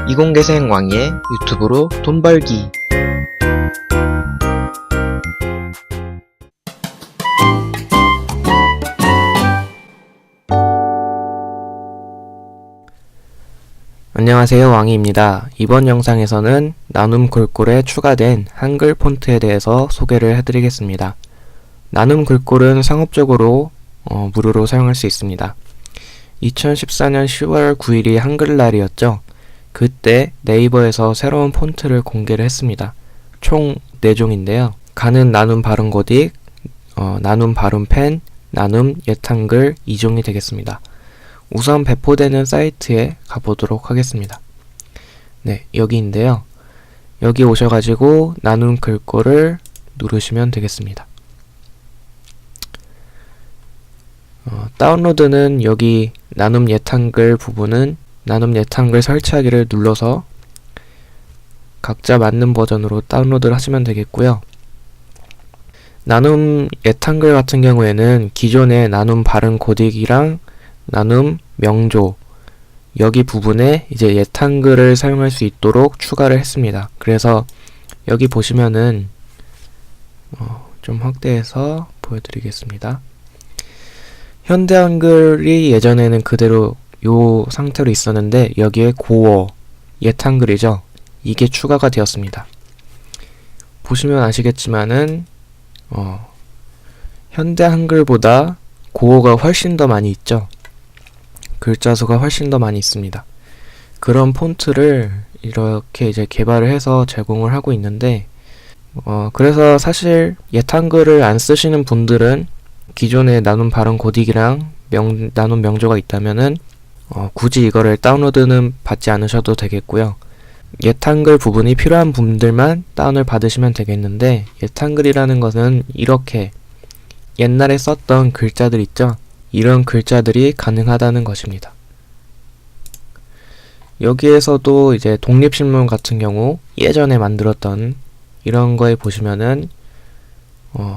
이공계생 왕의 유튜브로 돈 벌기. 안녕하세요, 왕이입니다. 이번 영상에서는 나눔 글꼴에 추가된 한글 폰트에 대해서 소개를 해드리겠습니다. 나눔 글꼴은 상업적으로 무료로 사용할 수 있습니다. 2014년 10월 9일이 한글날이었죠. 그때 네이버에서 새로운 폰트를 공개를 했습니다. 총 4종인데요. 가는 나눔 발음 고딕, 나눔 발음 펜, 나눔 옛한글 2종이 되겠습니다. 우선 배포되는 사이트에 가보도록 하겠습니다. 네, 여기인데요. 여기 오셔가지고 나눔 글꼴을 누르시면 되겠습니다. 다운로드는 여기 나눔 옛한글 부분은 나눔 옛한글 설치하기를 눌러서 각자 맞는 버전으로 다운로드를 하시면 되겠고요. 나눔 옛한글 같은 경우에는 기존의 나눔 발음 고딕이랑 나눔 명조 여기 부분에 이제 옛한글을 사용할 수 있도록 추가를 했습니다. 그래서 여기 보시면은 좀 확대해서 보여드리겠습니다. 현대 한글이 예전에는 그대로 요 상태로 있었는데 여기에 고어 옛한글이죠. 이게 추가가 되었습니다. 보시면 아시겠지만은 현대 한글보다 고어가 훨씬 더 많이 있죠. 글자 수가 훨씬 더 많이 있습니다. 그런 폰트를 이렇게 이제 개발을 해서 제공을 하고 있는데 그래서 사실 옛한글을 안 쓰시는 분들은 기존에 나눔 발음 고딕이랑 나눔 명조가 있다면은 굳이 이거를 다운로드는 받지 않으셔도 되겠고요. 옛한글 부분이 필요한 분들만 다운을 받으시면 되겠는데 옛한글이라는 것은 이렇게 옛날에 썼던 글자들 있죠? 이런 글자들이 가능하다는 것입니다. 여기에서도 이제 독립신문 같은 경우 예전에 만들었던 이런 거에 보시면은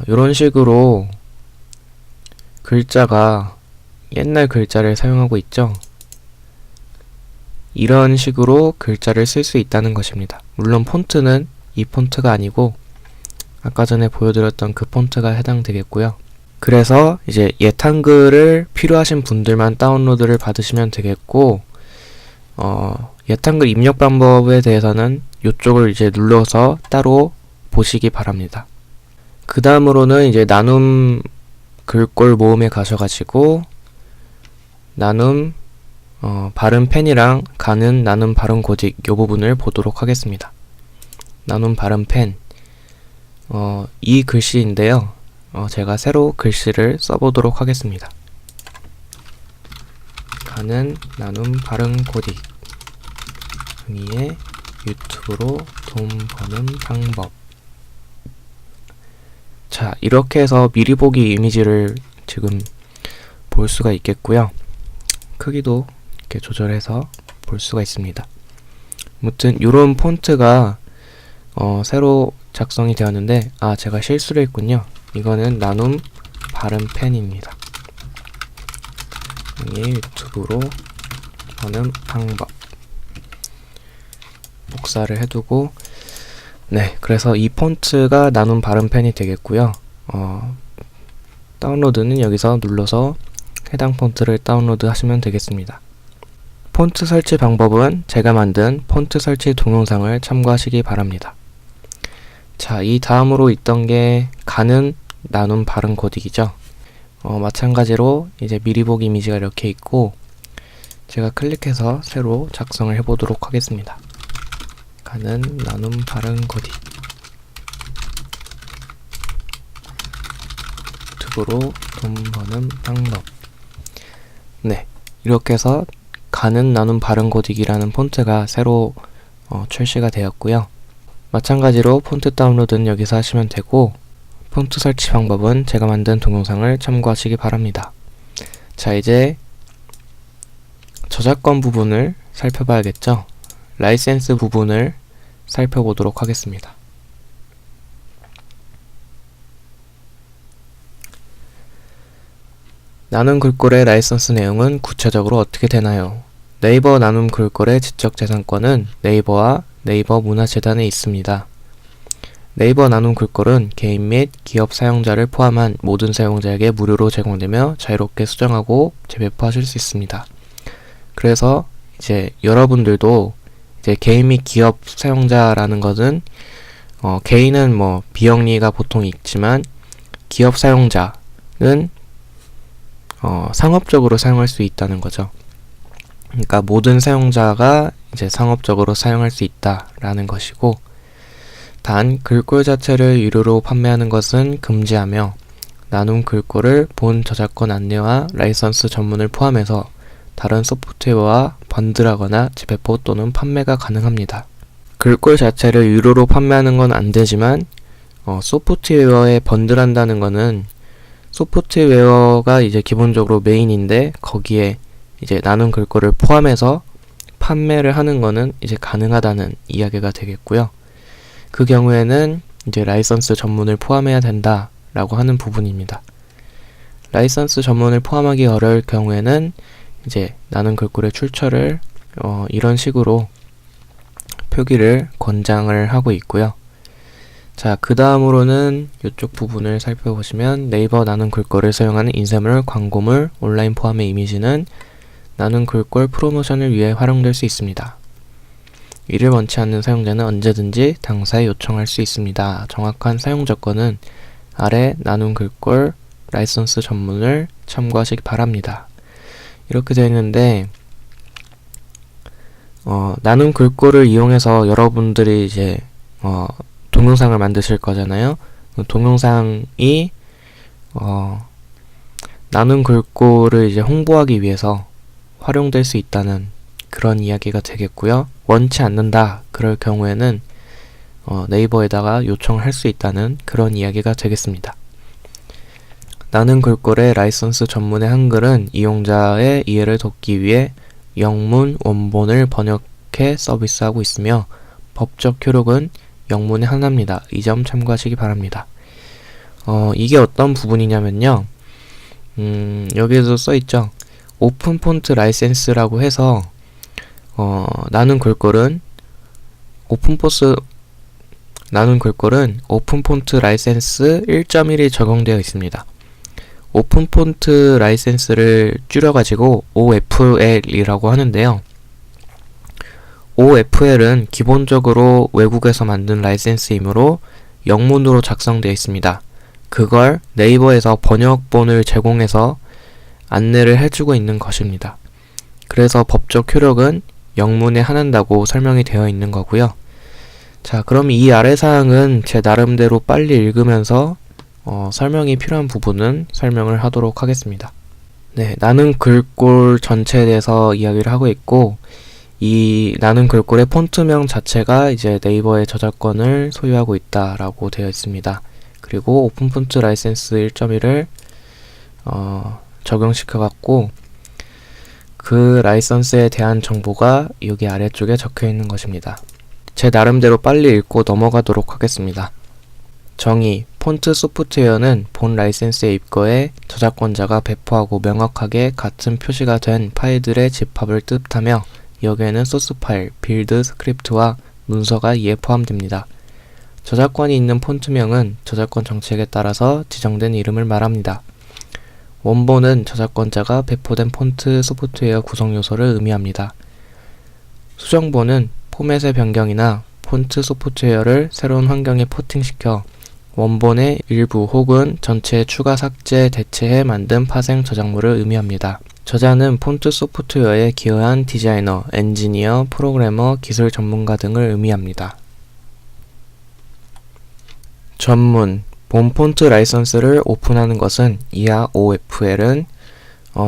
이런 식으로 글자가 옛날 글자를 사용하고 있죠. 이런 식으로 글자를 쓸 수 있다는 것입니다. 물론 폰트는 이 폰트가 아니고 아까 전에 보여드렸던 그 폰트가 해당되겠고요. 그래서 이제 옛한글을 필요하신 분들만 다운로드를 받으시면 되겠고 옛한글 입력 방법에 대해서는 이쪽을 이제 눌러서 따로 보시기 바랍니다. 그 다음으로는 이제 나눔 글꼴 모음에 가셔가지고 나눔 발음 펜이랑 가는 나눔 발음 고딕 요 부분을 보도록 하겠습니다. 나눔 발음 펜 이 글씨인데요. 제가 새로 글씨를 써보도록 하겠습니다. 가는 나눔 발음 고딕 흥이의 유튜브로 돈 버는 방법. 자, 이렇게 해서 미리 보기 이미지를 지금 볼 수가 있겠고요. 크기도 이렇게 조절해서 볼 수가 있습니다. 아무튼 이런 폰트가 새로 작성이 되었는데 제가 실수를 했군요. 이거는 나눔 발음 펜입니다. 유튜브로 버는 방법 복사를 해두고 네, 그래서 이 폰트가 나눔 발음 펜이 되겠고요. 다운로드는 여기서 눌러서 해당 폰트를 다운로드 하시면 되겠습니다. 폰트 설치 방법은 제가 만든 폰트 설치 동영상을 참고하시기 바랍니다. 자, 이 다음으로 있던 게 가는 나눔 발음 고딕이죠. 마찬가지로 이제 미리 보기 이미지가 이렇게 있고 제가 클릭해서 새로 작성을 해보도록 하겠습니다. 가는 나눔 발음 고딕 유튜브로 돈 버는 방법. 네, 이렇게 해서 가는 나눔 발음 고딕이라는 폰트가 새로 출시가 되었고요. 마찬가지로 폰트 다운로드는 여기서 하시면 되고 폰트 설치 방법은 제가 만든 동영상을 참고하시기 바랍니다. 자, 이제 저작권 부분을 살펴봐야겠죠. 라이센스 부분을 살펴보도록 하겠습니다. 나눔 글꼴의 라이선스 내용은 구체적으로 어떻게 되나요? 네이버 나눔 글꼴의 지적재산권은 네이버와 네이버 문화재단에 있습니다. 네이버 나눔 글꼴은 개인 및 기업 사용자를 포함한 모든 사용자에게 무료로 제공되며 자유롭게 수정하고 재배포하실 수 있습니다. 그래서 이제 여러분들도 이제 개인 및 기업 사용자라는 것은 개인은 뭐 비영리가 보통 있지만 기업 사용자는 상업적으로 사용할 수 있다는 거죠. 그러니까 모든 사용자가 이제 상업적으로 사용할 수 있다라는 것이고, 단 글꼴 자체를 유료로 판매하는 것은 금지하며 나눔 글꼴을 본 저작권 안내와 라이선스 전문을 포함해서 다른 소프트웨어와 번들하거나 재배포 또는 판매가 가능합니다. 글꼴 자체를 유료로 판매하는 건 안 되지만 소프트웨어에 번들한다는 거는 소프트웨어가 이제 기본적으로 메인인데 거기에 이제 나눔 글꼴을 포함해서 판매를 하는 거는 이제 가능하다는 이야기가 되겠고요. 그 경우에는 이제 라이선스 전문을 포함해야 된다라고 하는 부분입니다. 라이선스 전문을 포함하기 어려울 경우에는 이제 나눔 글꼴의 출처를 이런 식으로 표기를 권장을 하고 있고요. 자, 그 다음으로는 이쪽 부분을 살펴보시면 네이버 나눔 글꼴을 사용하는 인쇄물, 광고물, 온라인 포함의 이미지는 나눔 글꼴 프로모션을 위해 활용될 수 있습니다. 이를 원치 않는 사용자는 언제든지 당사에 요청할 수 있습니다. 정확한 사용 조건은 아래 나눔 글꼴 라이선스 전문을 참고하시기 바랍니다. 이렇게 되어 있는데 나눔 글꼴을 이용해서 여러분들이 이제 동영상을 만드실 거잖아요. 동영상이 나눔 글꼴을 이제 홍보하기 위해서 활용될 수 있다는 그런 이야기가 되겠고요. 원치 않는다 그럴 경우에는 네이버에다가 요청을 할 수 있다는 그런 이야기가 되겠습니다. 나눔 글꼴의 라이선스 전문의 한글은 이용자의 이해를 돕기 위해 영문 원본을 번역해 서비스하고 있으며 법적 효력은 영문의 하나입니다. 이 점 참고하시기 바랍니다. 이게 어떤 부분이냐면요. 여기에도 써있죠. 오픈 폰트 라이센스라고 해서 나눔 글꼴은 오픈 폰트 라이센스 1.1이 적용되어 있습니다. 오픈 폰트 라이센스를 줄여가지고 OFL이라고 하는데요. OFL은 기본적으로 외국에서 만든 라이센스이므로 영문으로 작성되어 있습니다. 그걸 네이버에서 번역본을 제공해서 안내를 해주고 있는 것입니다. 그래서 법적 효력은 영문에 한한다고 설명이 되어 있는 거고요. 자, 그럼 이 아래 사항은 제 나름대로 빨리 읽으면서 설명이 필요한 부분은 설명을 하도록 하겠습니다. 네, 나눔 글꼴 전체에 대해서 이야기를 하고 있고, 이 나눔 글꼴의 폰트명 자체가 이제 네이버의 저작권을 소유하고 있다라고 되어 있습니다. 그리고 오픈 폰트 라이센스 1.1을 적용시켜 갖고 그 라이선스에 대한 정보가 여기 아래쪽에 적혀 있는 것입니다. 제 나름대로 빨리 읽고 넘어가도록 하겠습니다. 정의: 폰트 소프트웨어는 본 라이센스에 입거해 저작권자가 배포하고 명확하게 같은 표시가 된 파일들의 집합을 뜻하며 여기에는 소스 파일, 빌드 스크립트와 문서가 이에 포함됩니다. 저작권이 있는 폰트명은 저작권 정책에 따라서 지정된 이름을 말합니다. 원본은 저작권자가 배포된 폰트 소프트웨어 구성 요소를 의미합니다. 수정본은 포맷의 변경이나 폰트 소프트웨어를 새로운 환경에 포팅시켜 원본의 일부 혹은 전체의 추가 삭제, 대체해 만든 파생 저작물을 의미합니다. 저자는 폰트 소프트웨어에 기여한 디자이너, 엔지니어, 프로그래머, 기술 전문가 등을 의미합니다. 전문: 본 폰트 라이선스를 오픈하는 것은 이하 OFL은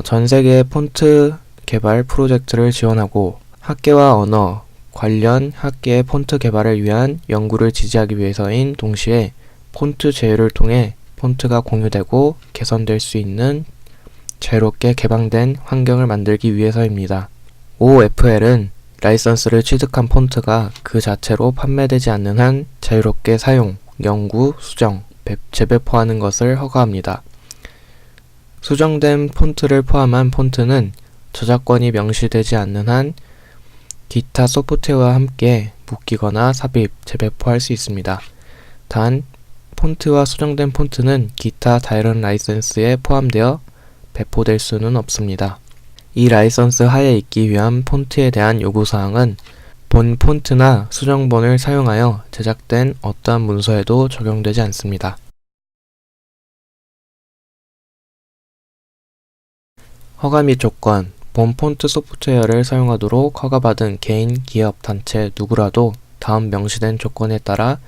전 세계의 폰트 개발 프로젝트를 지원하고 학계와 언어, 관련 학계의 폰트 개발을 위한 연구를 지지하기 위해서인 동시에 폰트 제휴를 통해 폰트가 공유되고 개선될 수 있는 자유롭게 개방된 환경을 만들기 위해서입니다. OFL은 라이선스를 취득한 폰트가 그 자체로 판매되지 않는 한 자유롭게 사용, 연구, 수정, 재배포하는 것을 허가합니다. 수정된 폰트를 포함한 폰트는 저작권이 명시되지 않는 한 기타 소프트웨어와 함께 묶이거나 삽입, 재배포할 수 있습니다. 단, 폰트와 수정된 폰트는 기타 다른 라이선스에 포함되어 배포될 수는 없습니다. 이 라이선스 하에 있기 위한 폰트에 대한 요구사항은 본 폰트나 수정본을 사용하여 제작된 어떠한 문서에도 적용되지 않습니다. 허가 및 조건, 본 폰트 소프트웨어를 사용하도록 허가받은 개인, 기업, 단체 누구라도 다음 명시된 조건에 따라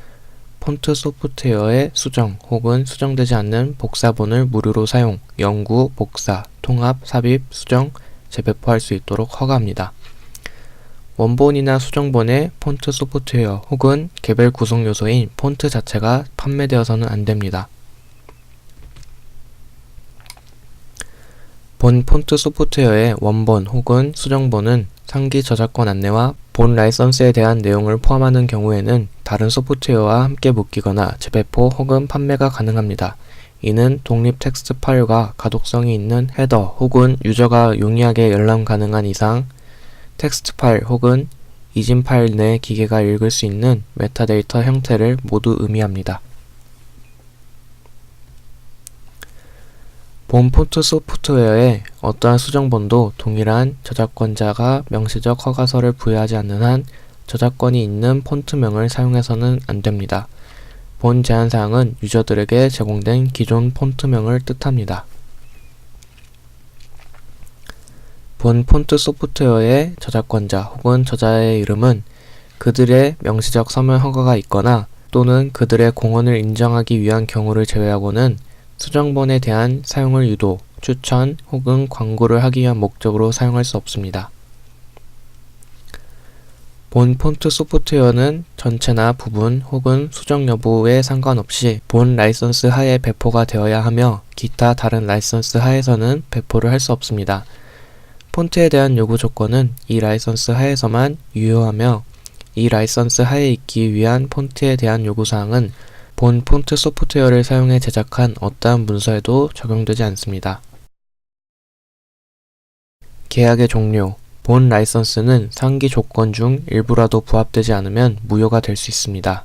폰트 소프트웨어의 수정 혹은 수정되지 않는 복사본을 무료로 사용, 연구, 복사, 통합, 삽입, 수정, 재배포할 수 있도록 허가합니다. 원본이나 수정본의 폰트 소프트웨어 혹은 개별 구성 요소인 폰트 자체가 판매되어서는 안 됩니다. 본 폰트 소프트웨어의 원본 혹은 수정본은 상기 저작권 안내와 본 라이선스에 대한 내용을 포함하는 경우에는 다른 소프트웨어와 함께 묶이거나 재배포 혹은 판매가 가능합니다. 이는 독립 텍스트 파일과 가독성이 있는 헤더 혹은 유저가 용이하게 열람 가능한 이상 텍스트 파일 혹은 이진 파일 내 기계가 읽을 수 있는 메타데이터 형태를 모두 의미합니다. 본 폰트 소프트웨어의 어떠한 수정본도 동일한 저작권자가 명시적 허가서를 부여하지 않는 한 저작권이 있는 폰트명을 사용해서는 안 됩니다. 본 제한사항은 유저들에게 제공된 기존 폰트명을 뜻합니다. 본 폰트 소프트웨어의 저작권자 혹은 저자의 이름은 그들의 명시적 서면 허가가 있거나 또는 그들의 공헌을 인정하기 위한 경우를 제외하고는 수정본에 대한 사용을 유도, 추천 혹은 광고를 하기 위한 목적으로 사용할 수 없습니다. 본 폰트 소프트웨어는 전체나 부분 혹은 수정 여부에 상관없이 본 라이선스 하에 배포가 되어야 하며 기타 다른 라이선스 하에서는 배포를 할 수 없습니다. 폰트에 대한 요구 조건은 이 라이선스 하에서만 유효하며 이 라이선스 하에 있기 위한 폰트에 대한 요구사항은 본 폰트 소프트웨어를 사용해 제작한 어떠한 문서에도 적용되지 않습니다. 계약의 종료. 본 라이선스는 상기 조건 중 일부라도 부합되지 않으면 무효가 될 수 있습니다.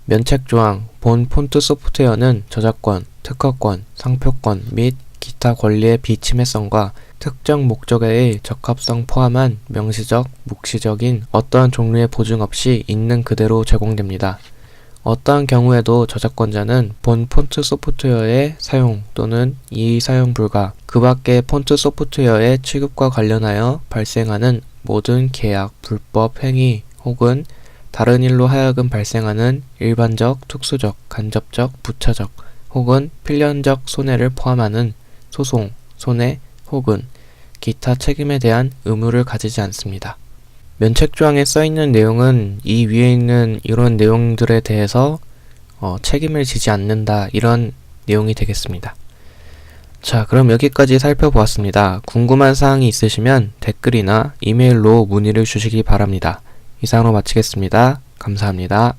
면책조항. 본 폰트 소프트웨어는 저작권, 특허권, 상표권 및 기타 권리의 비침해성과 특정 목적의 적합성 포함한 명시적, 묵시적인 어떠한 종류의 보증 없이 있는 그대로 제공됩니다. 어떠한 경우에도 저작권자는 본 폰트 소프트웨어의 사용 또는 이 사용 불가, 그 밖의 폰트 소프트웨어의 취급과 관련하여 발생하는 모든 계약, 불법 행위 혹은 다른 일로 하여금 발생하는 일반적, 특수적, 간접적, 부차적 혹은 필연적 손해를 포함하는 소송, 손해 혹은 기타 책임에 대한 의무를 가지지 않습니다. 면책조항에 써있는 내용은 이 위에 있는 이런 내용들에 대해서 책임을 지지 않는다 이런 내용이 되겠습니다. 자, 그럼 여기까지 살펴보았습니다. 궁금한 사항이 있으시면 댓글이나 이메일로 문의를 주시기 바랍니다. 이상으로 마치겠습니다. 감사합니다.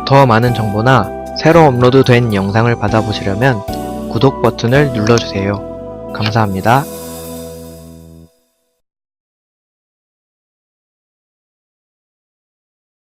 더 많은 정보나 새로 업로드된 영상을 받아보시려면 구독 버튼을 눌러주세요. 감사합니다.